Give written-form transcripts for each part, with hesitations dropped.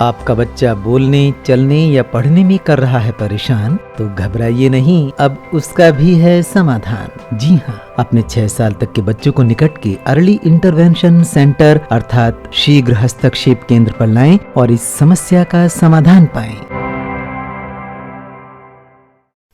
आपका बच्चा बोलने, चलने या पढ़ने में कर रहा है परेशान, तो घबराइए नहीं, अब उसका भी है समाधान। जी हाँ, अपने 6 साल तक के बच्चों को निकट के अर्ली इंटरवेंशन सेंटर अर्थात शीघ्र हस्तक्षेप केंद्र पर लाएं और इस समस्या का समाधान पाएं।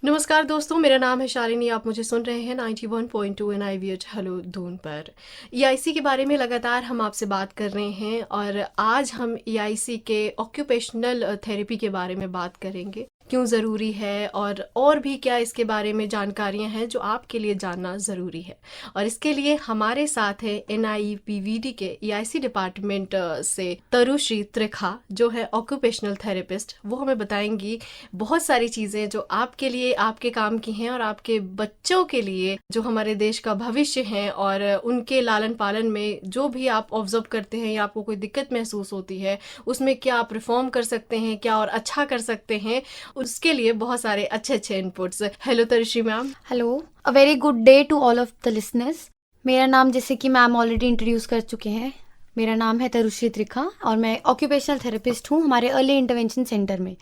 नमस्कार दोस्तों, मेरा नाम है शालिनी। आप मुझे सुन रहे हैं 91.2 NIVH हेलो दून पर। EIC के बारे में लगातार हम आपसे बात कर रहे हैं और आज हम EIC के ऑक्यूपेशनल थेरेपी के बारे में बात करेंगे, क्यों ज़रूरी है और भी क्या इसके बारे में जानकारियां हैं जो आपके लिए जानना ज़रूरी है। और इसके लिए हमारे साथ है NIPVD के EIC डिपार्टमेंट से तरुश्री त्रिखा, जो है ऑक्यूपेशनल थेरेपिस्ट। वो हमें बताएंगी बहुत सारी चीज़ें जो आपके लिए, आपके काम की हैं और आपके बच्चों के लिए, जो हमारे देश का भविष्य है, और उनके लालन पालन में जो भी आप ऑब्जर्व करते हैं या आपको कोई दिक्कत महसूस होती है, उसमें क्या आप रिफॉर्म कर सकते हैं, क्या और अच्छा कर सकते हैं, उसके लिए बहुत सारे अच्छे अच्छे inputs. Hello Tarushree ma'am. Hello, a very good day to all of the listeners. मेरा नाम, जैसे कि मैम ऑलरेडी इंट्रोड्यूस कर चुके हैं, मेरा नाम है तरुश्री त्रिखा और मैं ऑक्यूपेशनल थेरेपिस्ट हूँ हमारे अर्ली इंटरवेंशन सेंटर में।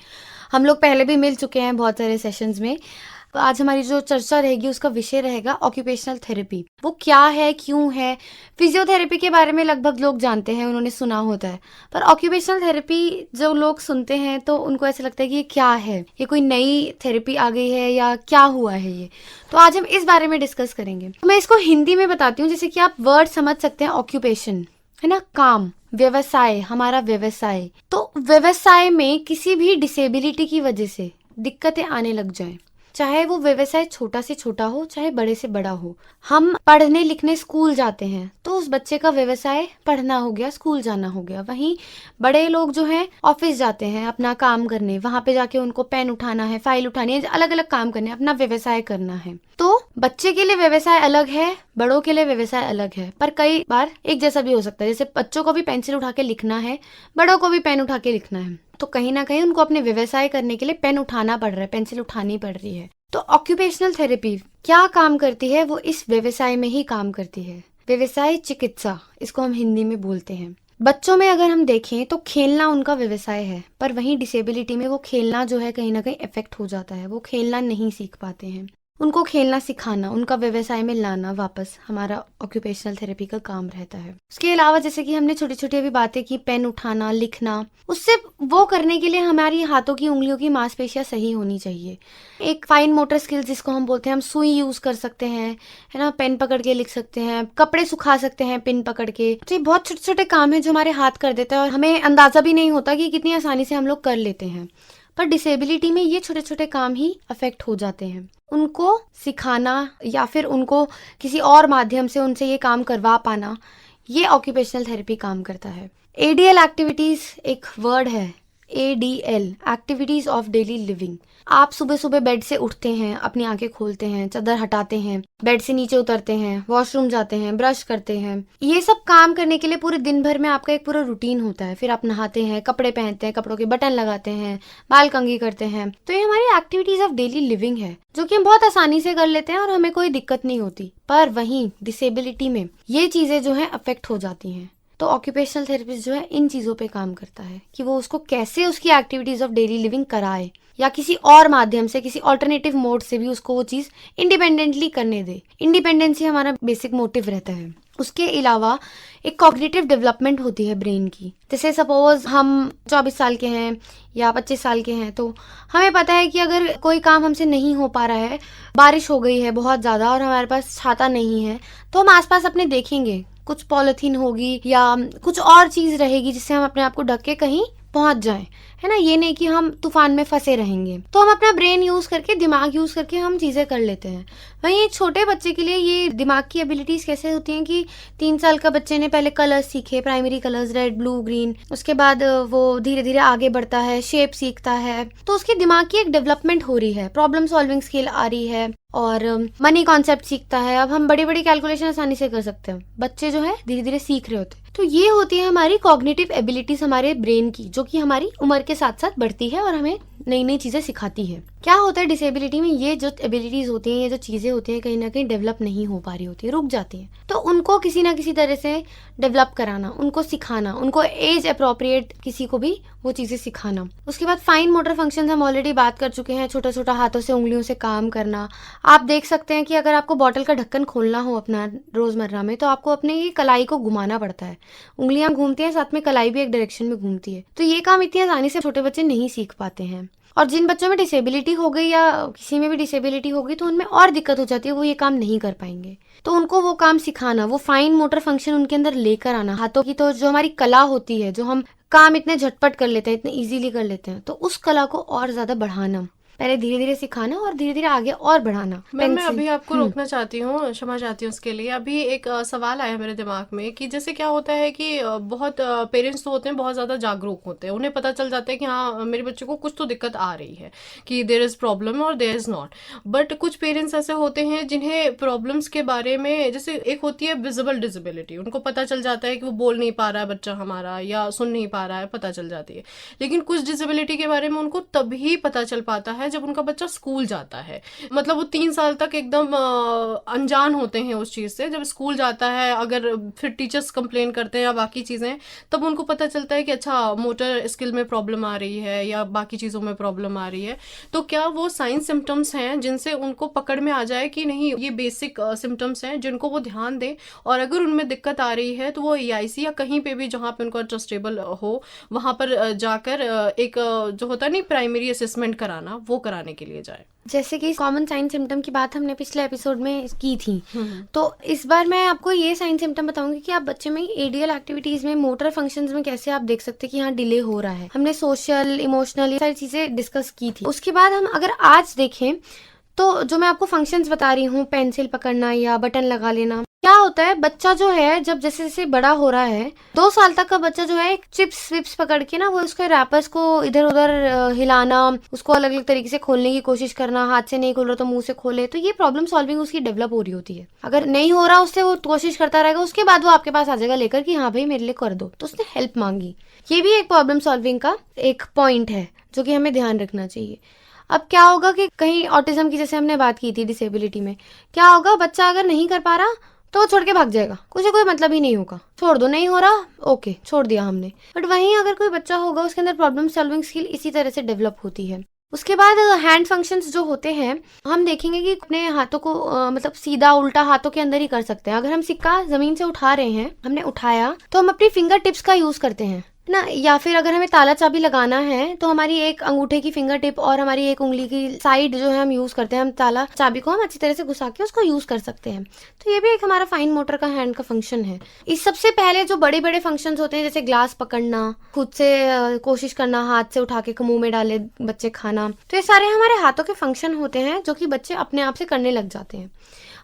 हम लोग पहले भी मिल चुके हैं बहुत सारे सेशंस में। आज हमारी जो चर्चा रहेगी उसका विषय रहेगा ऑक्यूपेशनल थेरेपी। वो क्या है, क्यों है। फिजियोथेरेपी के बारे में लगभग लोग जानते हैं, उन्होंने सुना होता है, पर ऑक्यूपेशनल थेरेपी जो लोग सुनते हैं तो उनको ऐसा लगता है कि ये क्या है, ये कोई नई थेरेपी आ गई है या क्या हुआ है ये। तो आज हम इस बारे में डिस्कस करेंगे। मैं इसको हिंदी में बताती हूँ, जैसे कि आप वर्ड समझ सकते हैं। ऑक्यूपेशन है ना, काम, व्यवसाय, हमारा व्यवसाय। तो व्यवसाय में किसी भी डिसेबिलिटी की वजह से दिक्कतें आने लग जाएं, चाहे वो व्यवसाय छोटा से छोटा हो, चाहे बड़े से बड़ा हो। हम पढ़ने लिखने स्कूल जाते हैं तो उस बच्चे का व्यवसाय पढ़ना हो गया, स्कूल जाना हो गया। वहीं बड़े लोग जो हैं ऑफिस जाते हैं अपना काम करने, वहां पे जाके उनको पेन उठाना है, फाइल उठानी है, अलग अलग काम करने, अपना व्यवसाय करना है। तो बच्चे के लिए व्यवसाय अलग है, बड़ों के लिए व्यवसाय अलग है, पर कई बार एक जैसा भी हो सकता है। जैसे बच्चों को भी पेंसिल उठा के लिखना है, बड़ों को भी पेन उठा के लिखना है, तो कहीं ना कहीं उनको अपने व्यवसाय करने के लिए पेन उठाना पड़ रहा है, पेंसिल उठानी पड़ रही है। तो ऑक्यूपेशनल थेरेपी क्या काम करती है, वो इस व्यवसाय में ही काम करती है। व्यवसाय चिकित्सा, इसको हम हिंदी में बोलते हैं। बच्चों में अगर हम देखें तो खेलना उनका व्यवसाय है, पर वहीं डिसेबिलिटी में वो खेलना जो है कहीं ना कहीं इफेक्ट हो जाता है, वो खेलना नहीं सीख पाते हैं। उनको खेलना सिखाना, उनका व्यवसाय में लाना वापस, हमारा ऑक्यूपेशनल थेरेपी का काम रहता है। उसके अलावा जैसे कि हमने छोटी छोटी अभी बातें की, पेन उठाना, लिखना, उससे वो करने के लिए हमारी हाथों की उंगलियों की मांसपेशियां सही होनी चाहिए। एक फाइन मोटर स्किल जिसको हम बोलते हैं, हम सुई यूज कर सकते हैं, है ना, पेन पकड़ के लिख सकते हैं, कपड़े सुखा सकते हैं पेन पकड़ के। तो ये बहुत छोटे छोटे काम है जो हमारे हाथ कर देते हैं और हमें अंदाजा भी नहीं होता कि कितनी आसानी से हम लोग कर लेते हैं। पर डिसेबिलिटी में ये छोटे छोटे काम ही अफेक्ट हो जाते हैं। उनको सिखाना या फिर उनको किसी और माध्यम से उनसे ये काम करवा पाना, ये ऑक्यूपेशनल थेरेपी काम करता है। ADL एक्टिविटीज एक वर्ड है, ADL activities of daily living. आप सुबह सुबह बेड से उठते हैं, अपनी आंखें खोलते हैं, चादर हटाते हैं, बेड से नीचे उतरते हैं, वॉशरूम जाते हैं, ब्रश करते हैं। ये सब काम करने के लिए पूरे दिन भर में आपका एक पूरा रूटीन होता है। फिर आप नहाते हैं, कपड़े पहनते हैं, कपड़ों के बटन लगाते हैं, बाल कंघी करते हैं। तो ये हमारी एक्टिविटीज ऑफ डेली लिविंग है जो कि हम बहुत आसानी से कर लेते हैं और हमें कोई दिक्कत नहीं होती। पर वहीं डिसेबिलिटी में ये चीजें जो है अफेक्ट हो जाती हैं। तो ऑक्यूपेशनल थेरेपिस्ट जो है इन चीजों पे काम करता है कि वो उसको कैसे उसकी एक्टिविटीज ऑफ डेली लिविंग कराए, या किसी और माध्यम से, किसी ऑल्टरनेटिव मोड से भी उसको वो चीज इंडिपेंडेंटली करने दे। इंडिपेंडेंसी हमारा बेसिक मोटिव रहता है। उसके अलावा एक कॉग्निटिव डेवलपमेंट होती है ब्रेन की। जैसे सपोज हम 24 साल के हैं या 25 साल के हैं, तो हमें पता है कि अगर कोई काम हमसे नहीं हो पा रहा है, बारिश हो गई है बहुत ज़्यादा और हमारे पास छाता नहीं है, तो हम आसपास अपने देखेंगे, कुछ पॉलिथीन होगी या कुछ और चीज़ रहेगी जिससे हम अपने आप को ढक के कहीं पहुंच जाएं, है ना। ये नहीं कि हम तूफान में फंसे रहेंगे। तो हम अपना ब्रेन यूज करके, दिमाग यूज करके हम चीजें कर लेते हैं। वहीं एक छोटे बच्चे के लिए ये दिमाग की एबिलिटीज कैसे होती हैं कि 3 साल का बच्चे ने पहले कलर्स सीखे, primary colours, red, blue, green. उसके बाद वो धीरे धीरे आगे बढ़ता है, शेप सीखता है, तो उसके दिमाग की एक डेवलपमेंट हो रही है, प्रॉब्लम सॉल्विंग स्किल आ रही है और मनी कॉन्सेप्ट सीखता है। अब हम बड़ी बड़ी कैलकुलेशन आसानी से कर सकते हैं, बच्चे जो है धीरे धीरे सीख रहे होते हैं। तो ये होती है हमारी कॉग्निटिव एबिलिटीज हमारे ब्रेन की, जो कि हमारी उम्र के साथ साथ बढ़ती है और हमें नई नई चीज़ें सिखाती है। क्या होता है डिसेबिलिटी में, ये जो एबिलिटीज़ होती हैं, ये जो चीज़ें होती हैं, कहीं ना कहीं डेवलप नहीं हो पा रही होती है, रुक जाती हैं। तो उनको किसी ना किसी तरह से डेवलप कराना, उनको सिखाना, उनको एज अप्रोप्रिएट किसी को भी वो चीज़ें सिखाना। उसके बाद फाइन मोटर फंक्शंस हम ऑलरेडी बात कर चुके हैं, छोटा छोटा हाथों से उंगलियों से काम करना। आप देख सकते हैं कि अगर आपको बॉटल का ढक्कन खोलना हो अपना रोज़मर्रा में, तो आपको अपने ये कलाई को घुमाना पड़ता है। उंगलियां घूमती हैं, साथ में कलाई भी एक डायरेक्शन में घूमती है। तो ये काम इतनी आसानी से छोटे बच्चे नहीं सीख पाते हैं। और जिन बच्चों में डिसेबिलिटी हो गई या किसी में भी डिसेबिलिटी हो गई, तो उनमें और दिक्कत हो जाती है, वो ये काम नहीं कर पाएंगे। तो उनको वो काम सिखाना, वो फाइन मोटर फंक्शन उनके अंदर लेकर आना, हाथों की तो जो हमारी कला होती है, जो हम काम इतने झटपट कर लेते हैं, इतने इजीली कर लेते हैं, तो उस कला को और ज्यादा बढ़ाना, पहले धीरे धीरे सिखाना और धीरे धीरे आगे और बढ़ाना। मैम मैं अभी आपको रोकना चाहती हूँ, क्षमा चाहती हूँ उसके लिए। अभी एक सवाल आया मेरे दिमाग में कि जैसे क्या होता है कि बहुत पेरेंट्स तो होते हैं बहुत ज़्यादा जागरूक होते हैं, उन्हें पता चल जाता है कि हाँ मेरे बच्चे को कुछ तो दिक्कत आ रही है, कि देयर इज़ प्रॉब्लम और देयर इज़ नॉट। बट कुछ पेरेंट्स ऐसे होते हैं जिन्हें प्रॉब्लम्स के बारे में, जैसे एक होती है विजिबल डिसेबिलिटी, उनको पता चल जाता है कि वो बोल नहीं पा रहा है बच्चा हमारा, या सुन नहीं पा रहा है, पता चल जाती है। लेकिन कुछ डिसेबिलिटी के बारे में उनको तभी पता चल पाता है जब उनका बच्चा स्कूल जाता है। मतलब वो 3 साल तक एकदम अनजान होते हैं उस चीज़ से। जब स्कूल जाता है, अगर फिर टीचर्स कंप्लेन करते हैं या बाकी चीज़ें, तब उनको पता चलता है कि अच्छा मोटर स्किल में प्रॉब्लम आ रही है या बाकी चीज़ों में प्रॉब्लम आ रही है। तो क्या वो साइन सिम्टम्स हैं जिनसे उनको पकड़ में आ जाए कि नहीं ये बेसिक सिम्टम्स हैं जिनको वो ध्यान दें, और अगर उनमें दिक्कत आ रही है तो वो EIC या कहीं पे भी जहाँ पे उनको ट्रस्टेबल हो वहाँ पर जाकर एक जो होता है नहीं प्राइमरी असेसमेंट कराना, वो कराने के लिए जाए। जैसे कि कॉमन साइन सिम्टम की बात हमने पिछले एपिसोड में की थी, तो इस बार मैं आपको ये साइन सिम्टम बताऊंगी कि आप बच्चे में एडीएल एक्टिविटीज में, मोटर फंक्शंस में कैसे आप देख सकते हैं कि यहाँ डिले हो रहा है। हमने सोशल, इमोशनल, ये सारी चीजें डिस्कस की थी। उसके बाद हम अगर आज देखें तो जो मैं आपको फंक्शंस बता रही हूँ, पेंसिल पकड़ना या बटन लगा लेना, क्या होता है बच्चा जो है जब जैसे जैसे बड़ा हो रहा है, 2 साल तक का बच्चा जो है चिप्स विप्स पकड़ के ना, वो उसके रैपर्स को इधर उधर हिलाना, उसको अलग अलग तरीके से खोलने की कोशिश करना, हाथ से नहीं खोल रहा तो मुंह से खोले, तो ये प्रॉब्लम सॉल्विंग उसकी डेवलप हो रही होती है। अगर नहीं हो रहा उससे, वो कोशिश करता रहेगा, उसके बाद वो आपके पास आ जाएगा लेकर कि हाँ भाई मेरे लिए कर दो, तो उसने हेल्प मांगी। ये भी एक प्रॉब्लम सॉल्विंग का एक पॉइंट है जो कि हमें ध्यान रखना चाहिए। अब क्या होगा कि कहीं ऑटिज्म की जैसे हमने बात की थी डिसेबिलिटी में, क्या होगा बच्चा अगर नहीं कर पा रहा तो वो छोड़ के भाग जाएगा, कुछ कोई मतलब ही नहीं होगा, छोड़ दो, नहीं हो रहा ओके छोड़ दिया हमने। बट वहीं अगर कोई बच्चा होगा उसके अंदर प्रॉब्लम सॉल्विंग स्किल इसी तरह से डेवलप होती है। उसके बाद हैंड फंक्शंस जो होते हैं, हम देखेंगे कि अपने हाथों को मतलब सीधा उल्टा हाथों के अंदर ही कर सकते हैं। अगर हम सिक्का जमीन से उठा रहे हैं, हमने उठाया, तो हम अपनी फिंगर टिप्स का यूज करते हैं ना, या फिर अगर हमें ताला चाबी लगाना है तो हमारी एक अंगूठे की फिंगर टिप और हमारी एक उंगली की साइड जो है हम यूज करते हैं, हम ताला चाबी को हम अच्छी तरह से घुसा के उसको यूज कर सकते हैं। तो ये भी एक हमारा फाइन मोटर का हैंड का फंक्शन है। इस सबसे पहले जो बड़े बड़े फंक्शंस होते हैं, जैसे ग्लास पकड़ना, खुद से कोशिश करना हाथ से उठा के मुंह में डाले बच्चे खाना, तो ये सारे हमारे हाथों के फंक्शन होते हैं जो कि बच्चे अपने आप से करने लग जाते हैं।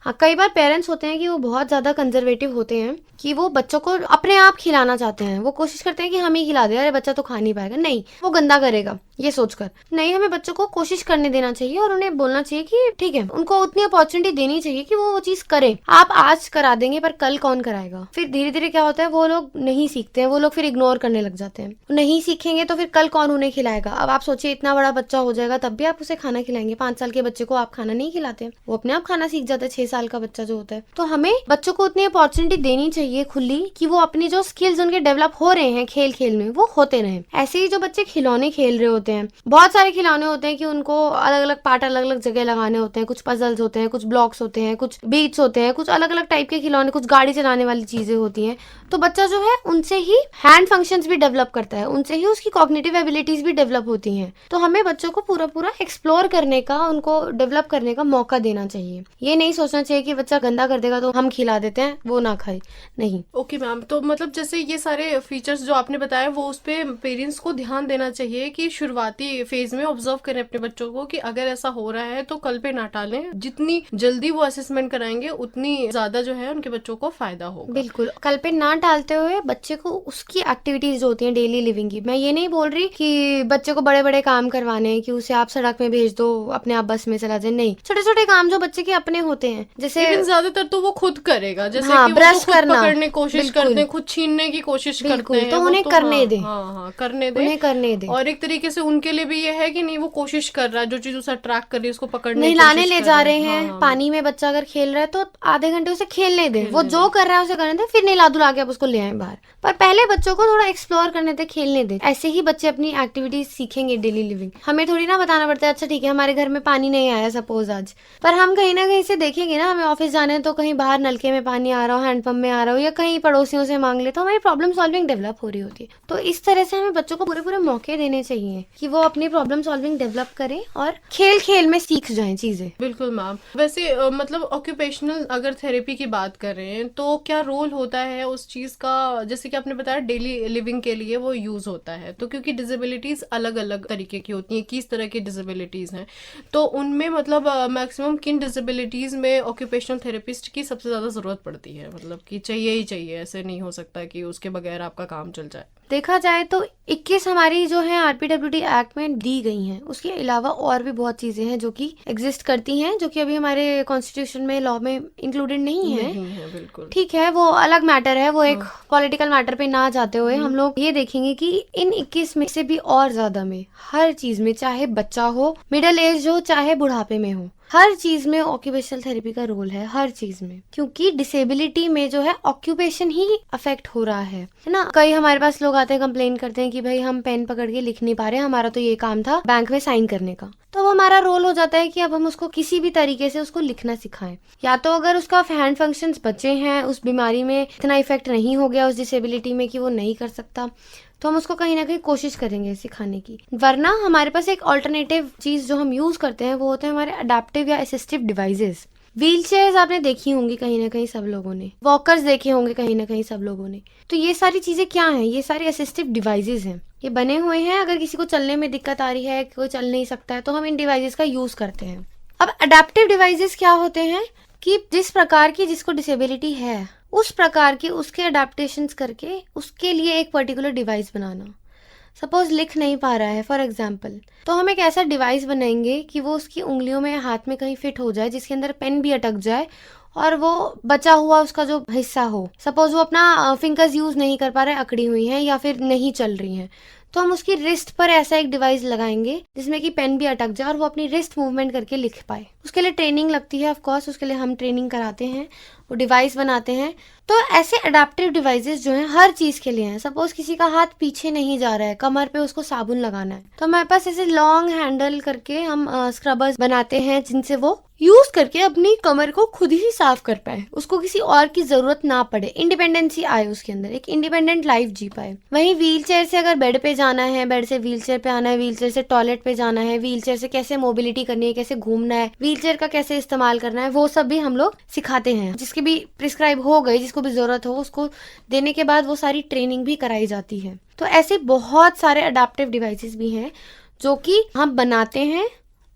हाँ, कई बार पेरेंट्स होते हैं कि वो बहुत ज़्यादा कंजर्वेटिव होते हैं कि वो बच्चों को अपने आप खिलाना चाहते हैं, वो कोशिश करते हैं कि हम ही खिला दे, अरे बच्चा तो खा नहीं पाएगा, नहीं वो गंदा करेगा ये सोचकर। नहीं, हमें बच्चों को कोशिश करने देना चाहिए और उन्हें बोलना चाहिए कि ठीक है, उनको उतनी अपॉर्चुनिटी देनी चाहिए कि वो चीज़ करें। आप आज करा देंगे पर कल कौन कराएगा? फिर धीरे धीरे क्या होता है, वो लोग नहीं सीखते हैं, वो लोग फिर इग्नोर करने लग जाते हैं। नहीं सीखेंगे तो फिर कल कौन उन्हें खिलाएगा? अब आप सोचिए, इतना बड़ा बच्चा हो जाएगा तब भी आप उसे खाना खिलाएंगे। 5 साल के बच्चे को आप खाना नहीं खिलाते, वो अपने आप खाना सीख जाता है 6 साल का बच्चा जो होता है। तो हमें बच्चों को उतनी अपॉर्चुनिटी देनी चाहिए खुली कि वो अपनी जो स्किल्स उनके डेवलप हो रहे हैं खेल खेल में, वो होते रहें। ऐसे ही जो बच्चे खिलौने खेल रहे होते हैं, बहुत सारे खिलौने होते हैं कि उनको अलग अलग पार्ट अलग अलग जगह लगाने होते हैं, कुछ पजल्स होते हैं, कुछ ब्लॉक्स होते हैं, कुछ बीट्स होते हैं, कुछ अलग अलग टाइप के खिलौने, कुछ गाड़ी चलाने वाली चीजें होती हैं। तो बच्चा जो है उनसे ही हैंड फंक्शंस भी डेवलप करता है, उनसे ही उसकी कॉग्निटिव एबिलिटीज भी डेवलप होती हैं। तो हमें बच्चों को पूरा पूरा एक्सप्लोर करने का, उनको डेवलप करने का मौका देना चाहिए। ये नहीं सोचना चाहिए कि बच्चा गंदा कर देगा तो हम खिला देते हैं, वो ना खाए, नहीं। ओके मैम, तो मतलब जैसे ये सारे फीचर्स जो आपने बताया, वो उस पे पेरेंट्स को ध्यान देना चाहिए कि शुरुआती फेज में ऑब्जर्व करें अपने बच्चों को कि अगर ऐसा हो रहा है तो कल पे ना टालें। जितनी जल्दी वो असेसमेंट कराएंगे उतनी ज्यादा जो है उनके बच्चों को फायदा होगा। बिल्कुल, कल पे ना टालते हुए बच्चे को उसकी एक्टिविटीज जो होती हैं डेली लिविंग की, मैं ये नहीं बोल रही कि बच्चे को बड़े बड़े काम करवाने हैं कि उसे आप सड़क में भेज दो, अपने आप बस में चला जाए, नहीं। छोटे छोटे काम जो बच्चे के अपने होते हैं, जैसे ज्यादातर तो वो खुद करेगा, जैसे हाँ, कि ब्रश वो खुद करना, पकड़ने की कोशिश करते हैं, खुद छीनने की कोशिश करते हैं, तो उन्हें करने दें, हाँ करने दें, उन्हें करने दें। और एक तरीके से उनके लिए भी ये है कि नहीं वो कोशिश कर रहा है, जो चीज उसे अट्रैक्ट कर रही है उसको पकड़ने नहीं की लाने कोशिश ले कर जा रहा रहे है। हैं हाँ, पानी में, बच्चा अगर खेल रहा है तो आधे घंटे उसे खेलने दे, वो खेलने जो कर रहा है उसे करने दे, फिर नहीं लादू लाके आप उसको ले आए बाहर। पर पहले बच्चों को थोड़ा एक्सप्लोर करने दे, खेलने दे, ऐसे ही बच्चे अपनी एक्टिविटीज सीखेंगे डेली लिविंग। हमें थोड़ी ना बताना पड़ता है अच्छा ठीक है हमारे घर में पानी नहीं आया सपोज आज, पर हम कहीं ना कहीं से देखेंगे ना, हमें ऑफिस जाना है तो कहीं बाहर नलके में पानी आ रहा हो, हैंडपंप में आ रहा हो, या कहीं पड़ोसियों से मांग ले, तो हमारी प्रॉब्लम सॉल्विंग डेवलप हो रही होती है। तो इस तरह से हमें बच्चों को पूरे पूरे मौके देने चाहिए कि वो अपनी प्रॉब्लम सॉल्विंग डेवलप करें और खेल खेल में सीख जाएं चीजें। बिल्कुल मैम। वैसे मतलब ऑक्यूपेशनल अगर थेरेपी की बात कर रहे हैं तो क्या रोल होता है उस चीज़ का, जैसे कि आपने बताया डेली लिविंग के लिए वो यूज़ होता है, तो क्योंकि डिसेबिलिटीज़ अलग अलग तरीके की होती हैं, किस तरह की डिसेबिलिटीज़ हैं, तो उनमें मतलब मैक्सिमम किन डिसेबिलिटीज़ में ऑक्यूपेशनल थेरेपिस्ट की सबसे ज़्यादा ज़रूरत पड़ती है, मतलब कि चाहिए ही चाहिए, ऐसे नहीं हो सकता कि उसके बगैर आपका काम चल जाए। देखा जाए तो 21 हमारी जो है आरपीडब्ल्यूडी एक्ट में दी गई हैं, उसके अलावा और भी बहुत चीजें हैं जो कि एग्जिस्ट करती हैं, जो कि अभी हमारे कॉन्स्टिट्यूशन में लॉ में इंक्लूडेड नहीं है। नहीं है बिल्कुल। ठीक है, वो अलग मैटर है, वो एक पॉलिटिकल मैटर पे ना जाते हुए हम लोग ये देखेंगे कि इन 21 में से भी और ज्यादा में हर चीज में, चाहे बच्चा हो, मिडिल एज हो, चाहे बुढ़ापे में हो, हर चीज में ऑक्यूपेशनल थेरेपी का रोल है, हर चीज में। क्योंकि डिसेबिलिटी में जो है ऑक्यूपेशन ही अफेक्ट हो रहा है ना। कई हमारे पास लोग आते हैं, कंप्लेन करते हैं कि भाई हम पेन पकड़ के लिख नहीं पा रहे, हमारा तो ये काम था बैंक में साइन करने का। तो अब हमारा रोल हो जाता है कि अब हम उसको किसी भी तरीके से उसको लिखना सिखाएं, या तो अगर उसका हैंड फंक्शंस बचे हैं, उस बीमारी में इतना इफेक्ट नहीं हो गया उस डिसेबिलिटी में कि वो नहीं कर सकता, तो हम उसको कहीं ना कहीं कोशिश करेंगे सिखाने की। वरना हमारे पास एक ऑल्टरनेटिव चीज जो हम यूज करते हैं वो होते हैं हमारे अडेप्टिव या असिस्टिव डिवाइसेस। व्हील चेयर्स आपने देखी होंगी कहीं ना कहीं सब लोगों ने, वॉकर्स देखे होंगे कहीं ना कहीं सब लोगों ने। तो ये सारी चीजें क्या हैं? ये सारी असिस्टिव डिवाइसेस हैं, ये बने हुए हैं, अगर किसी को चलने में दिक्कत आ रही है, कोई चल नहीं सकता है, तो हम इन डिवाइसेस का यूज करते हैं। अब अडेप्टिव डिवाइसेस क्या होते हैं कि जिस प्रकार की जिसको डिसेबिलिटी है उस प्रकार के उसके अडेप्टेशंस करके उसके लिए एक पर्टिकुलर डिवाइस बनाना। सपोज लिख नहीं पा रहा है फॉर एग्जाम्पल, तो हम एक ऐसा डिवाइस बनाएंगे कि वो उसकी उंगलियों में, हाथ में कहीं फिट हो जाए, जिसके अंदर पेन भी अटक जाए और वो बचा हुआ उसका जो हिस्सा हो, सपोज वो अपना फिंगर्स यूज नहीं कर पा रहे, अकड़ी हुई हैं या फिर नहीं चल रही हैं, तो हम उसकी रिस्ट पर ऐसा एक डिवाइस लगाएंगे जिसमें कि पेन भी अटक जाए और वो अपनी रिस्ट मूवमेंट करके लिख पाए। उसके लिए ट्रेनिंग लगती है, ऑफ कोर्स उसके लिए हम ट्रेनिंग कराते हैं, वो डिवाइस बनाते हैं। तो ऐसे अडेप्टिव डिवाइसेस जो हैं हर चीज के लिए हैं। सपोज किसी का हाथ पीछे नहीं जा रहा है, कमर पे उसको साबुन लगाना है, तो हमारे पास ऐसे लॉन्ग हैंडल करके हम स्क्रबर्स बनाते हैं जिनसे वो यूज करके अपनी कमर को खुद ही साफ कर पाए, उसको किसी और की जरूरत ना पड़े, इंडिपेंडेंसी आए उसके अंदर, एक इंडिपेंडेंट लाइफ जी पाए। वहीं व्हील चेयर से अगर बेड पे जाना है, बेड से व्हील चेयर पे आना है, व्हील चेयर से टॉयलेट पे जाना है, व्हील चेयर से कैसे मोबिलिटी करनी है, कैसे घूमना है, व्हील चेयर का कैसे इस्तेमाल करना है, वो सब भी हम लोग सिखाते हैं। जिसकी भी प्रिस्क्राइब हो गई, जिसको भी जरूरत हो, उसको देने के बाद वो सारी ट्रेनिंग भी कराई जाती है। तो ऐसे बहुत सारे अडेप्टिव डिवाइसेस भी हैं जो कि हम बनाते हैं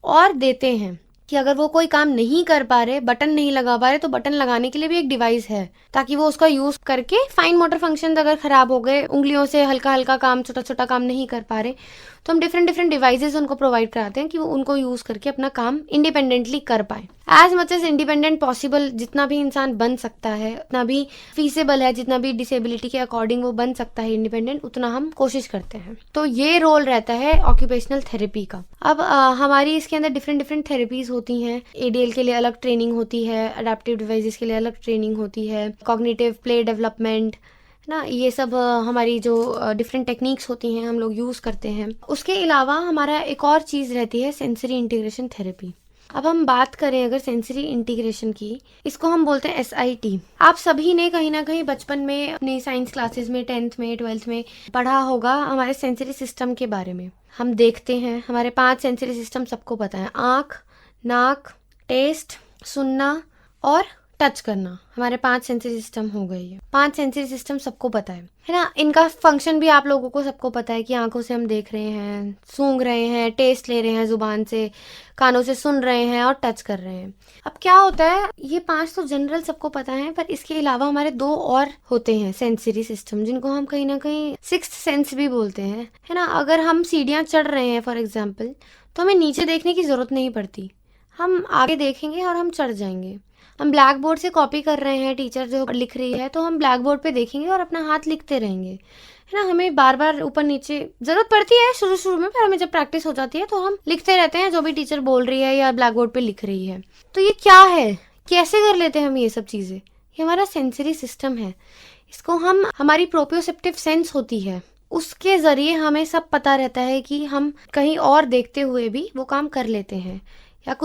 और देते हैं कि अगर वो कोई काम नहीं कर पा रहे, बटन नहीं लगा पा रहे, तो बटन लगाने के लिए भी एक डिवाइस है, ताकि वो उसका यूज करके फाइन मोटर फंक्शन अगर खराब हो गए, उंगलियों से हल्का हल्का काम, छोटा छोटा काम नहीं कर पा रहे, तो हम डिफरेंट डिवाइसेस उनको प्रोवाइड कराते हैं कि वो उनको यूज करके अपना काम इंडिपेंडेंटली कर पाए। As much as independent possible, जितना भी इंसान बन सकता है, उतना भी फीसेबल है, जितना भी डिसेबिलिटी के अकॉर्डिंग वो बन सकता है इंडिपेंडेंट, उतना हम कोशिश करते हैं। तो ये रोल रहता है ऑक्यूपेशनल थेरेपी का। अब हमारी इसके अंदर डिफरेंट थेरेपीज होती हैं। एडीएल के लिए अलग ट्रेनिंग होती है, अडेप्टिव डिवाइसेस के लिए अलग ट्रेनिंग होती है, कॉग्निटिव प्ले डेवलपमेंट ना, ये सब हमारी जो डिफरेंट टेक्निक्स होती हैं हम लोग यूज करते हैं। उसके अलावा हमारा एक और चीज रहती है सेंसरी इंटीग्रेशन थेरेपी। अब हम बात करें अगर सेंसरी इंटीग्रेशन की, इसको हम बोलते हैं SIT। आप सभी ने कहीं ना कहीं बचपन में अपनी साइंस क्लासेस में, 10th में, 12th में पढ़ा होगा हमारे सेंसरी सिस्टम के बारे में। हम देखते हैं, हमारे 5 सेंसरी सिस्टम सबको पता है, आँख, नाक, टेस्ट, सुनना और टच करना, हमारे 5 सेंसरी सिस्टम हो गए हैं। 5 सेंसरी सिस्टम सबको पता है ना। इनका फंक्शन भी आप लोगों को सबको पता है कि आंखों से हम देख रहे हैं, सूंघ रहे हैं, टेस्ट ले रहे हैं जुबान से, कानों से सुन रहे हैं और टच कर रहे हैं। अब क्या होता है, ये 5 तो जनरल सबको पता है, पर इसके अलावा हमारे 2 और होते हैं सेंसरी सिस्टम, जिनको हम कहीं ना कहीं सिक्स्थ सेंस भी बोलते हैं, है ना। अगर हम सीढ़ियाँ चढ़ रहे हैं फॉर एग्जाम्पल, तो हमें नीचे देखने की जरूरत नहीं पड़ती, हम आगे देखेंगे और हम चढ़ जाएंगे। हम ब्लैक बोर्ड से कॉपी कर रहे हैं, टीचर जो लिख रही है, तो हम ब्लैक बोर्ड पे देखेंगे और अपना हाथ लिखते रहेंगे, है ना। हमें बार बार ऊपर नीचे जरूरत पड़ती है शुरू शुरू में, पर हमें जब प्रैक्टिस हो जाती है तो हम लिखते रहते हैं जो भी टीचर बोल रही है या ब्लैक बोर्ड पे लिख रही है। तो ये क्या है, कैसे कर लेते हैं हम ये सब चीजें? ये हमारा सेंसरी सिस्टम है। इसको हम, हमारी प्रोप्रियोसेप्टिव सेंस होती है, उसके जरिए हमें सब पता रहता है कि हम कहीं और देखते हुए भी वो काम कर लेते हैं, या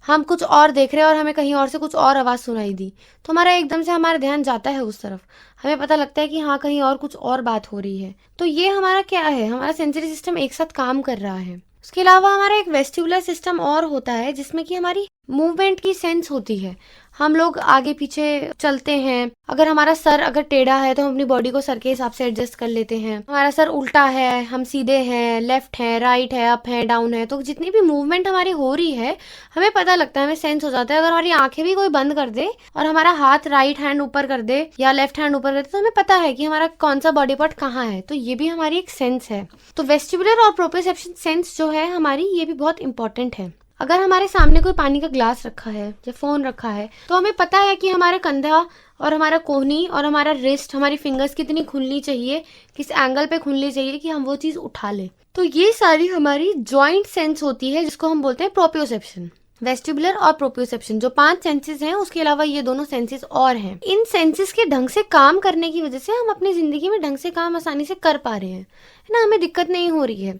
हम कुछ और देख रहे हैं और हमें कहीं और से कुछ और आवाज़ सुनाई दी तो हमारा एकदम से हमारा ध्यान जाता है उस तरफ, हमें पता लगता है कि हाँ कहीं और कुछ और बात हो रही है। तो ये हमारा क्या है, हमारा सेंसरी सिस्टम एक साथ काम कर रहा है। उसके अलावा हमारा एक वेस्टिबुलर सिस्टम और होता है जिसमें कि हमारी मूवमेंट की सेंस होती है। हम लोग आगे पीछे चलते हैं, अगर हमारा सर अगर टेढ़ा है तो हम अपनी बॉडी को सर के हिसाब से एडजस्ट कर लेते हैं। हमारा सर उल्टा है, हम सीधे हैं, लेफ्ट है, राइट है, अप है, डाउन है, तो जितनी भी मूवमेंट हमारी हो रही है हमें पता लगता है, हमें सेंस हो जाता है। अगर हमारी आंखें भी कोई बंद कर दे और हमारा हाथ राइट हैंड ऊपर कर दे या लेफ्ट हैंड ऊपर कर दे तो हमें पता है कि हमारा कौन सा बॉडी पार्ट कहाँ है। तो ये भी हमारी एक सेंस है। तो वेस्टिबुलर और प्रोप्रियोसेप्शन सेंस जो है हमारी, ये भी बहुत इंपॉर्टेंट है। अगर हमारे सामने कोई पानी का ग्लास रखा है या फोन रखा है तो हमें पता है कि हमारा कंधा और हमारा कोहनी और हमारा रिस्ट, हमारी फिंगर्स कितनी खुलनी चाहिए, किस एंगल पे खुलनी चाहिए कि हम वो चीज उठा लें। तो ये सारी हमारी जॉइंट सेंस होती है जिसको हम बोलते हैं प्रोप्रियोसेप्शन। वेस्टिबुलर और प्रोप्रियोसेप्शन जो 5 सेंसेस हैं, उसके अलावा ये दोनों सेंसेस और हैं। इन सेंसेस के ढंग से काम करने की वजह से हम अपनी जिंदगी में ढंग से काम आसानी से कर पा रहे हैं, है ना। हमें दिक्कत नहीं हो रही है।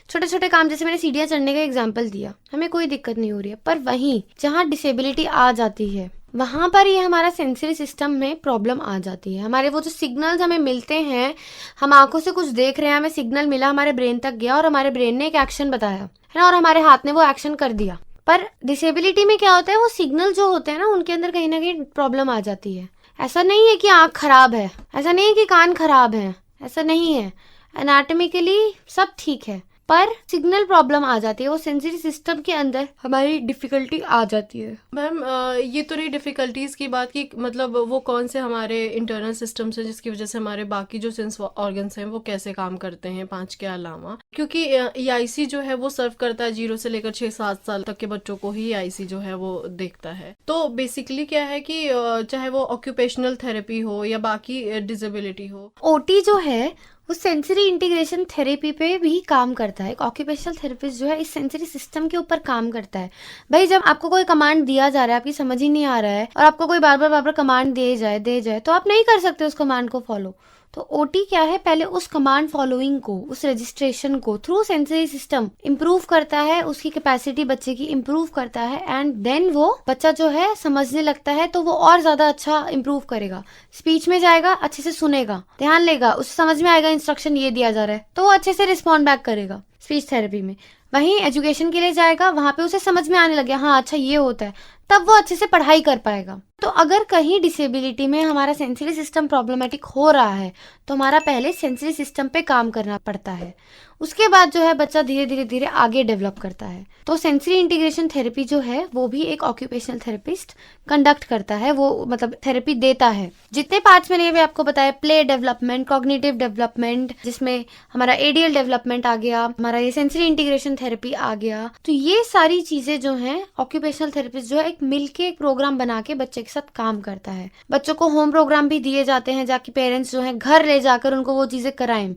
छोटे छोटे काम, जैसे मैंने सीढ़ियाँ चढ़ने का एग्जाम्पल दिया, हमें कोई दिक्कत नहीं हो रही है। पर वहीं जहाँ डिसेबिलिटी आ जाती है वहां पर ये हमारा सेंसरी सिस्टम में प्रॉब्लम आ जाती है। हमारे वो जो सिग्नल्स हमें मिलते हैं, हम आंखों से कुछ देख रहे हैं, हमें सिग्नल मिला, हमारे ब्रेन तक गया और हमारे ब्रेन ने एक एक्शन बताया, है ना, और हमारे हाथ ने वो एक्शन कर दिया। पर डिसेबिलिटी में क्या होता है, वो सिग्नल जो होते हैं ना उनके अंदर कहीं ना कहीं प्रॉब्लम आ जाती है। ऐसा नहीं है कि आंख खराब है, ऐसा नहीं है कि कान खराब है, ऐसा नहीं है। एनाटॉमिकली सब ठीक है, पर सिग्नल प्रॉब्लम आ जाती है, वो सेंसरी सिस्टम के अंदर हमारी डिफिकल्टी आ जाती है। मैम ये तो रही डिफ़िकल्टीज़ की बात की, मतलब वो कौन से हमारे इंटरनल सिस्टम्स हैं जिसकी वजह से हमारे बाकी जो सेंस ऑर्गन्स हैं वो कैसे काम करते हैं 5 के अलावा, क्योंकि EIC जो है वो सर्व करता है 0 से लेकर 6-7 साल तक के बच्चों को ही EIC जो है वो देखता है। तो बेसिकली क्या है कि चाहे वो ऑक्यूपेशनल थेरेपी हो या बाकी डिसेबिलिटी हो, OT जो है वो सेंसरी इंटीग्रेशन थेरेपी पे भी काम करता है। एक ऑक्यूपेशनल थेरेपिस्ट जो है इस सेंसरी सिस्टम के ऊपर काम करता है। भाई जब आपको कोई कमांड दिया जा रहा है, आपकी समझ ही नहीं आ रहा है और आपको कोई बार बार कमांड दे जाए तो आप नहीं कर सकते उस कमांड को फॉलो। तो OT क्या है, पहले उस कमांड फॉलोइंग को, उस रजिस्ट्रेशन को थ्रू सेंसरी सिस्टम इम्प्रूव करता है, उसकी कैपेसिटी बच्चे की इम्प्रूव करता है, एंड देन वो बच्चा जो है समझने लगता है तो वो और ज्यादा अच्छा इम्प्रूव करेगा। स्पीच में जाएगा, अच्छे से सुनेगा, ध्यान लेगा, उसे समझ में आएगा इंस्ट्रक्शन ये दिया जा रहा है तो वो अच्छे से रिस्पॉन्ड बैक करेगा स्पीच थेरेपी में। वहीं एजुकेशन के लिए जाएगा, वहां पे उसे समझ में आने लग गया, हाँ अच्छा ये होता है, तब वो अच्छे से पढ़ाई कर पाएगा। तो अगर कहीं डिसेबिलिटी में हमारा सेंसरी सिस्टम प्रॉब्लमेटिक हो रहा है तो हमारा पहले सेंसरी सिस्टम पे काम करना पड़ता है, उसके बाद जो है बच्चा धीरे धीरे आगे डेवलप करता है। तो सेंसरी इंटीग्रेशन थेरेपी जो है वो भी एक ऑक्यूपेशनल थेरेपिस्ट कंडक्ट करता है, वो मतलब थेरेपी देता है। जितने पार्ट्स मैंने अभी आपको बताया, प्ले डेवलपमेंट, कॉग्निटिव डेवलपमेंट, जिसमें हमारा ADL डेवलपमेंट आ गया, हमारा ये सेंसरी इंटीग्रेशन थेरेपी आ गया, तो ये सारी चीजें जो हैं ऑक्यूपेशनल थेरेपिस्ट जो है एक मिलके एक प्रोग्राम बना के बच्चे के साथ काम करता है। बच्चों को होम प्रोग्राम भी दिए जाते हैं, जाके पेरेंट्स जो है घर ले जाकर उनको वो चीजें कराएं।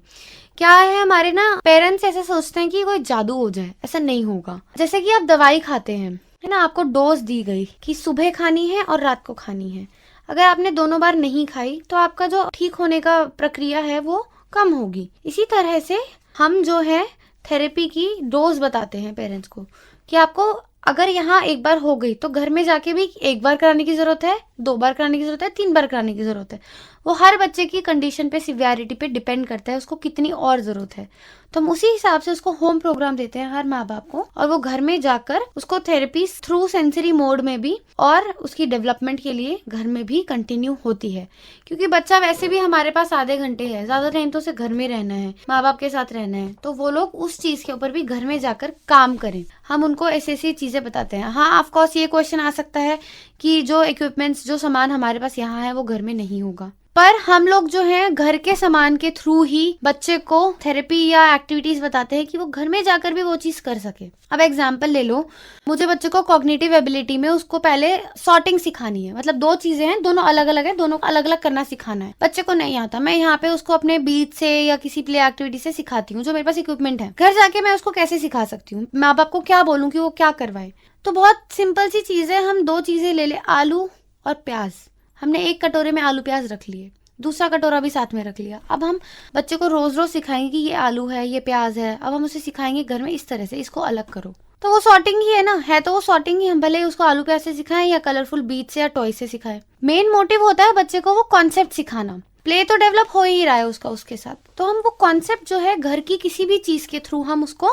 क्या है, हमारे ना पेरेंट्स ऐसे सोचते हैं कि कोई जादू हो जाए, ऐसा नहीं होगा। जैसे कि आप दवाई खाते हैं, है ना, आपको डोज दी गई कि सुबह खानी है और रात को खानी है। अगर आपने दोनों बार नहीं खाई तो आपका जो ठीक होने का प्रक्रिया है वो कम होगी। इसी तरह से हम जो है थेरेपी की डोज बताते हैं पेरेंट्स को कि आपको अगर यहाँ एक बार हो गई तो घर में जाके भी 1 बार कराने की जरूरत है, 2 बार कराने की जरूरत है, 3 बार कराने की जरूरत है। वो हर बच्चे की कंडीशन पे, सिवियरिटी पे डिपेंड करता है उसको कितनी और जरूरत है। तो हम उसी हिसाब से उसको होम प्रोग्राम देते हैं हर माँ बाप को, और वो घर में जाकर उसको थेरेपी थ्रू सेंसरी मोड में भी और उसकी डेवलपमेंट के लिए घर में भी कंटिन्यू होती है। क्योंकि बच्चा वैसे भी हमारे पास आधे घंटे है, ज्यादा टाइम तो उसे घर में रहना है, माँ बाप के साथ रहना है, तो वो लोग उस चीज के ऊपर भी घर में जाकर काम करें। हम उनको ऐसी चीजें बताते हैं। हाँ, ऑफकोर्स ये क्वेश्चन आ सकता है कि जो इक्विपमेंट्स, जो सामान हमारे पास यहाँ है वो घर में नहीं होगा, पर हम लोग जो है घर के सामान के थ्रू ही बच्चे को थेरेपी या एक्टिविटीज बताते हैं कि वो घर में जाकर भी वो चीज कर सके। अब एग्जाम्पल ले लो, मुझे बच्चे को कॉग्निटिव एबिलिटी में उसको पहले सॉर्टिंग सिखानी है, मतलब 2 चीजें हैं, दोनों अलग अलग है, दोनों को अलग अलग करना सिखाना है। बच्चे को नहीं आता, मैं यहाँ पे उसको अपने बीच से या किसी प्ले एक्टिविटी से सिखाती हूँ जो मेरे पास इक्विपमेंट है। घर जाके मैं उसको कैसे सिखा सकती हूँ, माँ बाप को क्या बोलूँ कि वो क्या करवाए? तो बहुत सिंपल सी चीज है, हम 2 चीजें ले ले, आलू और प्याज। हमने एक कटोरे में आलू प्याज रख लिए, दूसरा कटोरा भी साथ में रख लिया। अब हम बच्चे को रोज रोज सिखाएंगे कि ये आलू है, ये प्याज है। अब हम उसे सिखाएंगे घर में इस तरह से इसको अलग करो, तो वो सॉर्टिंग ही है ना, है तो वो सॉर्टिंग ही। हम भले उसको आलू प्याज से सिखाएं या कलरफुल बीज से या टॉय से सिखाएं, मेन मोटिव होता है बच्चे को वो कॉन्सेप्ट सिखाना। प्ले तो डेवलप हो ही रहा है उसका उसके साथ, तो हम वो कॉन्सेप्ट जो है घर की किसी भी चीज के थ्रू हम उसको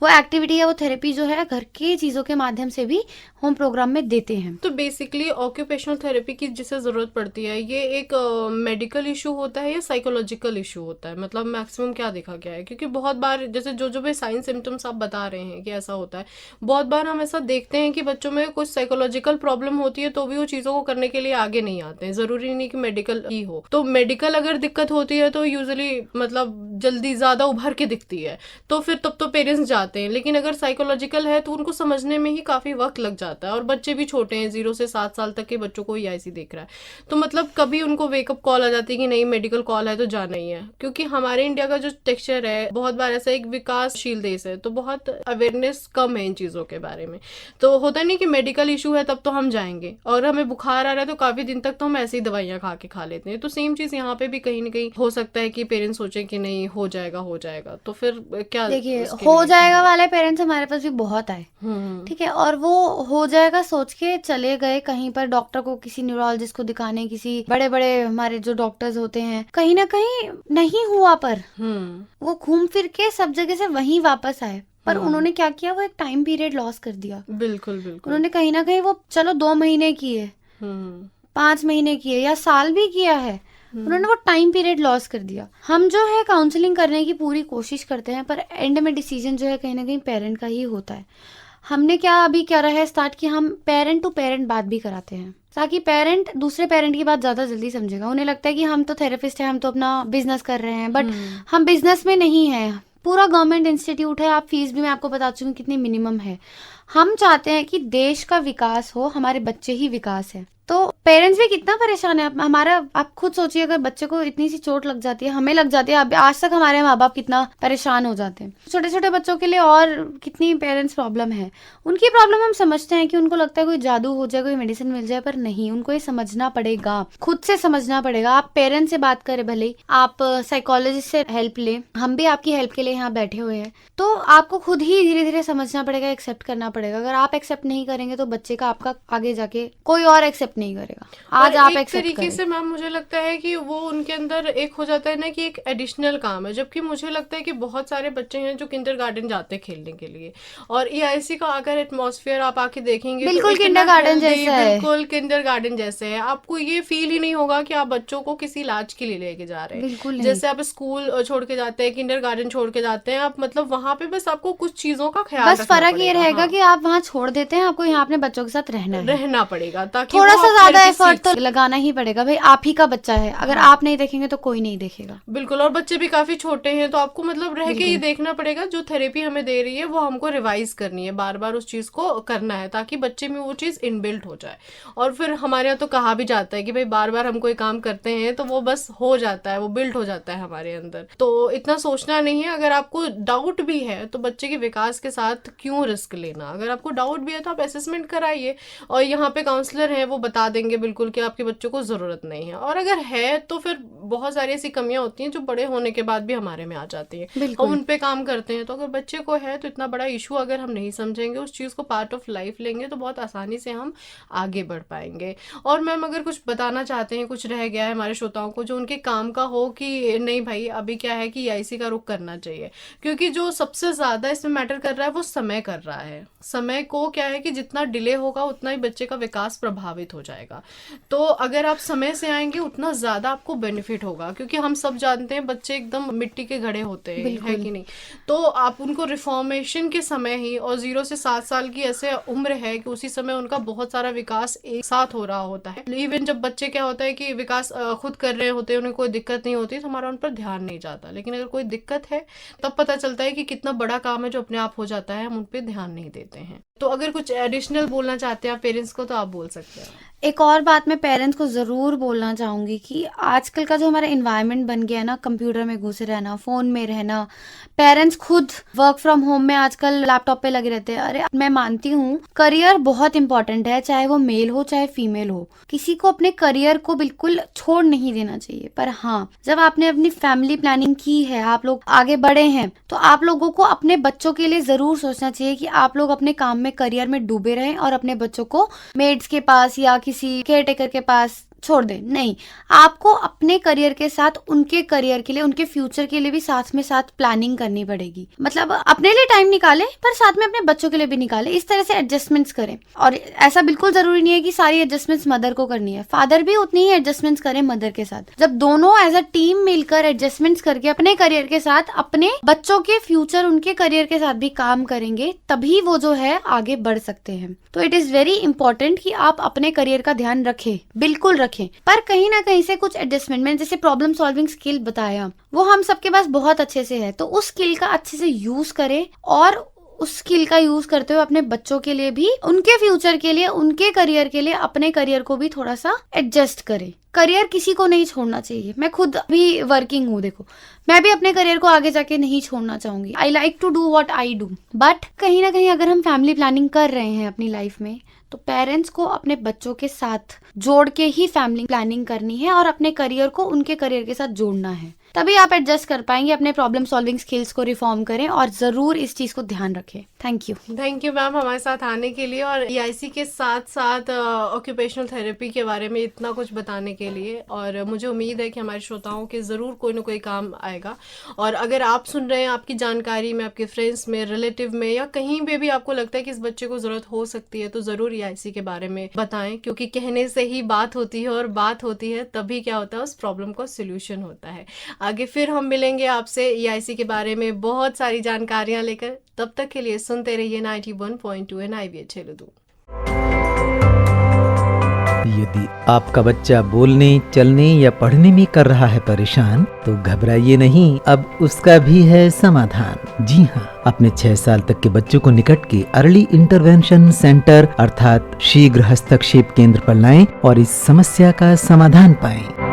वो एक्टिविटी या वो थेरेपी जो है घर की चीजों के माध्यम से भी होम प्रोग्राम में देते हैं। तो बेसिकली ऑक्यूपेशनल थेरेपी की जिसे जरूरत पड़ती है, ये एक मेडिकल इशू होता है या साइकोलॉजिकल इशू होता है? मतलब मैक्सिमम क्या देखा गया है, क्योंकि बहुत बार जैसे जो भी साइन सिम्टम्स आप बता रहे हैं कि ऐसा होता है, बहुत बार हम ऐसा देखते हैं कि बच्चों में कुछ साइकोलॉजिकल प्रॉब्लम होती है तो भी वो चीजों को करने के लिए आगे नहीं आते हैं। जरूरी नहीं कि मेडिकल ही हो, तो मेडिकल अगर दिक्कत होती है तो यूजुअली मतलब जल्दी ज्यादा उभर के दिखती है, तो फिर तब तो पेरेंट्स जाते हैं। लेकिन अगर साइकोलॉजिकल है तो उनको समझने में ही काफी वक्त लग जाता है, और बच्चे भी छोटे हैं, 0 से 7 साल तक के बच्चों को EIC देख रहा है। तो मतलब कभी उनको वेकअप कॉल आ जाती है कि नहीं मेडिकल कॉल है तो जाना ही है, क्योंकि हमारे इंडिया का जो टेक्सचर है, बहुत बार ऐसा एक विकासशील देश है तो बहुत अवेयरनेस कम है इन चीजों के बारे में। तो होता नहीं कि मेडिकल इशू है तब तो हम जाएंगे, और हमें बुखार आ रहा है तो काफी दिन तक तो हम ऐसी दवाइयां खा लेते हैं। तो सेम चीज यहाँ पे भी कहीं ना कहीं हो सकता है कि पेरेंट्स सोचे कि नहीं हो जाएगा, तो फिर क्या? देखिए, हो जाएगा वाले पेरेंट्स हमारे पास भी बहुत आए, ठीक है, और वो हो जाएगा सोच के चले गए कहीं पर डॉक्टर को, किसी न्यूरोलॉजिस्ट को दिखाने, किसी बड़े बड़े हमारे जो डॉक्टर्स होते हैं, कहीं ना कहीं नहीं हुआ, पर वो घूम फिर के सब जगह से वहीं वापस आए। पर उन्होंने क्या किया, वो एक टाइम पीरियड लॉस कर दिया। बिल्कुल। उन्होंने कहीं ना कहीं वो चलो 2 महीने किए, 5 महीने किए या साल भी किया है, उन्होंने वो टाइम पीरियड लॉस कर दिया। हम जो है काउंसलिंग करने की पूरी कोशिश करते हैं, पर एंड में डिसीजन जो है कहीं ना कहीं पेरेंट का ही होता है। हमने अभी क्या रहा है स्टार्ट कि हम पेरेंट टू पेरेंट बात भी कराते हैं, ताकि पेरेंट दूसरे पेरेंट की बात ज्यादा जल्दी समझेगा। उन्हें लगता है कि हम तो थेरेपिस्ट हैं, हम तो अपना बिजनेस कर रहे हैं, बट हम बिजनेस में नहीं है। पूरा गवर्नमेंट इंस्टीट्यूट है, आप फीस भी मैं आपको बता चुकी हूँ कितनी मिनिमम है। हम चाहते हैं कि देश का विकास हो, हमारे बच्चे ही विकास है। तो पेरेंट्स भी कितना परेशान है हमारा, आप खुद सोचिए, अगर बच्चे को इतनी सी चोट लग जाती है, हमें लग जाती है, आज तक हमारे माँ बाप कितना परेशान हो जाते हैं। छोटे छोटे बच्चों के लिए और कितनी पेरेंट्स प्रॉब्लम है। उनकी प्रॉब्लम हम समझते हैं कि उनको लगता है कोई जादू हो जाए, कोई मेडिसिन मिल जाए, पर नहीं, उनको ये समझना पड़ेगा, खुद से समझना पड़ेगा। आप पेरेंट्स से बात करें, भले आप साइकोलॉजिस्ट से हेल्प ले, हम भी आपकी हेल्प के लिए यहाँ बैठे हुए हैं, तो आपको खुद ही धीरे धीरे समझना पड़ेगा, एक्सेप्ट करना पड़ेगा। अगर आप एक्सेप्ट नहीं करेंगे तो बच्चे का आपका आगे जाके कोई और एक्सेप्ट नहीं करेगा। आज आप एक तरीके से मैम मुझे लगता है कि वो उनके अंदर एक हो जाता है ना कि एक एडिशनल काम है, जबकि मुझे लगता है कि बहुत सारे बच्चे हैं जो किंडरगार्टन जाते हैं खेलने के लिए, और EIC का अगर एटमॉस्फेयर आप आके देखेंगे बिल्कुल किंडरगार्टन जैसा है, बिल्कुल किंडरगार्टन जैसे है। आपको ये फील ही नहीं होगा कि आप बच्चों को किसी इलाज के लिए लेके जा रहे हैं। बिल्कुल जैसे आप स्कूल छोड़ के जाते हैं, किंडरगार्टन छोड़ के जाते हैं, आप मतलब वहां पे बस आपको कुछ चीजों का ख्याल बस फर्क ये रहेगा कि आप वहाँ छोड़ देते हैं, आपको यहाँ अपने बच्चों के साथ रहना पड़ेगा, ताकि थोड़ा सा ज्यादा एफर्ट तो लगाना ही पड़ेगा। भाई आप ही का बच्चा है, अगर आप नहीं देखेंगे तो कोई नहीं देखेगा। बिल्कुल, और बच्चे भी काफी छोटे हैं, तो आपको मतलब रह के ही देखना पड़ेगा। जो थेरेपी हमें दे रही है वो हमको रिवाइज करनी है, बार बार उस चीज को करना है, ताकि बच्चे में वो चीज इनबिल्ट हो जाए। और फिर हमारे यहाँ तो कहा भी जाता है कि भाई बार बार हम कोई काम करते हैं तो वो बस हो जाता है, वो बिल्ट हो जाता है हमारे अंदर। तो इतना सोचना नहीं है। अगर आपको डाउट भी है तो बच्चे के विकास के साथ क्यों रिस्क लेना। अगर आपको डाउट भी है तो आप असेसमेंट कराइए, और यहाँ पे काउंसलर है वो बता देंगे बिल्कुल कि आपके बच्चों को जरूरत नहीं है। और अगर है तो फिर बहुत सारी ऐसी कमियां होती हैं जो बड़े होने के बाद भी हमारे में आ जाती हैं, हम उन पे काम करते हैं। तो अगर बच्चे को है तो इतना बड़ा इशू अगर हम नहीं समझेंगे, उस चीज को पार्ट ऑफ लाइफ लेंगे, तो बहुत आसानी से हम आगे बढ़ पाएंगे। और मैम अगर कुछ बताना चाहते हैं, कुछ रह गया है हमारे श्रोताओं को जो उनके काम का हो कि नहीं भाई अभी क्या है कि EIC का रुख करना चाहिए, क्योंकि जो सबसे ज्यादा इसमें मैटर कर रहा है वो समय कर रहा है। समय को क्या है कि जितना डिले होगा उतना ही बच्चे का विकास प्रभावित हो जाएगा। तो अगर आप समय से आएंगे उतना ज़्यादा आपको बेनिफिट होगा, क्योंकि हम सब जानते हैं बच्चे एकदम मिट्टी के घड़े होते हैं, है बिल्कुल। कि नहीं। तो आप उनको रिफॉर्मेशन के समय ही, और 0 से 7 साल की ऐसे उम्र है कि उसी समय उनका बहुत सारा विकास एक साथ हो रहा होता है। इवन जब बच्चे क्या होता है कि विकास खुद कर रहे होते हैं, उन्हें कोई दिक्कत नहीं होती, तो हमारा उन पर ध्यान नहीं जाता। लेकिन अगर कोई दिक्कत है तब पता चलता है कि कितना बड़ा काम है जो अपने आप हो जाता है, हम उन पर ध्यान नहीं देते हैं। तो अगर कुछ एडिशनल बोलना चाहते हैं आप पेरेंट्स को तो आप बोल सकते हैं। एक और बात मैं पेरेंट्स को ज़रूर बोलना चाहूँगी कि आजकल का जो हमारा इन्वायरमेंट बन गया है ना, कंप्यूटर में घुसे रहना, फ़ोन में रहना, पेरेंट्स खुद वर्क फ्रॉम होम में आजकल लैपटॉप पे लगे रहते हैं। अरे मैं मानती हूँ करियर बहुत इंपॉर्टेंट है, चाहे वो मेल हो चाहे फीमेल हो, किसी को अपने करियर को बिल्कुल छोड़ नहीं देना चाहिए। पर हाँ, जब आपने अपनी फैमिली प्लानिंग की है, आप लोग आगे बढ़े हैं, तो आप लोगों को अपने बच्चों के लिए ज़रूर सोचना चाहिए कि आप लोग अपने काम में, करियर में डूबे रहें और अपने बच्चों को मेड्स के पास या किसी केयरटेकर के पास छोड़ दें। नहीं, आपको अपने करियर के साथ उनके करियर के लिए, उनके फ्यूचर के लिए भी साथ में साथ प्लानिंग करनी पड़ेगी। मतलब अपने लिए टाइम निकालें पर साथ में अपने बच्चों के लिए भी निकालें। इस तरह से एडजस्टमेंट्स करें। और ऐसा बिल्कुल जरूरी नहीं है कि सारी एडजस्टमेंट्स मदर को करनी है, फादर भी उतनी ही एडजस्टमेंट्स करें मदर के साथ। जब दोनों एज अ टीम मिलकर एडजस्टमेंट्स करके अपने करियर के साथ अपने बच्चों के फ्यूचर, उनके करियर के साथ भी काम करेंगे, तभी वो जो है आगे बढ़ सकते हैं। तो इट इज वेरी इंपॉर्टेंट कि आप अपने करियर का ध्यान रखें, बिल्कुल रखें। पर कहीं ना कहीं से कुछ एडजस्टमेंट, मैंने जैसे प्रॉब्लम सॉल्विंग स्किल बताया, वो हम सबके पास बहुत अच्छे से है, तो उस स्किल का अच्छे से यूज करें और उस स्किल का यूज करते हुए अपने बच्चों के लिए भी, उनके फ्यूचर के लिए, उनके करियर के लिए, अपने करियर को भी थोड़ा सा एडजस्ट करें। करियर किसी को नहीं छोड़ना चाहिए। मैं खुद भी वर्किंग हूँ, देखो मैं भी अपने करियर को आगे जाके नहीं छोड़ना चाहूंगी। I like to do what I do, but कहीं ना कहीं अगर हम फैमिली प्लानिंग कर रहे हैं अपनी लाइफ में, तो पेरेंट्स को अपने बच्चों के साथ जोड़ के ही फैमिली प्लानिंग करनी है और अपने करियर को उनके करियर के साथ जोड़ना है। तभी आप एडजस्ट कर पाएंगे। अपने प्रॉब्लम सॉल्विंग स्किल्स को रिफॉर्म करें और जरूर इस चीज को ध्यान रखें। थैंक यू मैम हमारे साथ आने के लिए, और EIC के साथ साथ ऑक्यूपेशनल थेरेपी के बारे में इतना कुछ बताने के लिए। और मुझे उम्मीद है कि हमारे श्रोताओं के ज़रूर कोई ना कोई काम आएगा। और अगर आप सुन रहे हैं, आपकी जानकारी में, आपके फ्रेंड्स में, रिलेटिव में, या कहीं पे भी आपको लगता है कि इस बच्चे को ज़रूरत हो सकती है, तो ज़रूर EIC के बारे में बताएं, क्योंकि कहने से ही बात होती है, और बात होती है तभी क्या होता है, उस प्रॉब्लम का सोल्यूशन होता है। आगे फिर हम मिलेंगे आपसे EIC के बारे में बहुत सारी जानकारियां लेकर। तब तक के लिए सुनते रहिए 91.2 NIVH हेलो। यदि आपका बच्चा बोलने, चलने या पढ़ने में कर रहा है परेशान, तो घबराइए नहीं, अब उसका भी है समाधान। जी हाँ, अपने 6 साल तक के बच्चों को निकट के अर्ली इंटरवेंशन सेंटर अर्थात शीघ्र हस्तक्षेप केंद्र पर लाएं और इस समस्या का समाधान पाएं।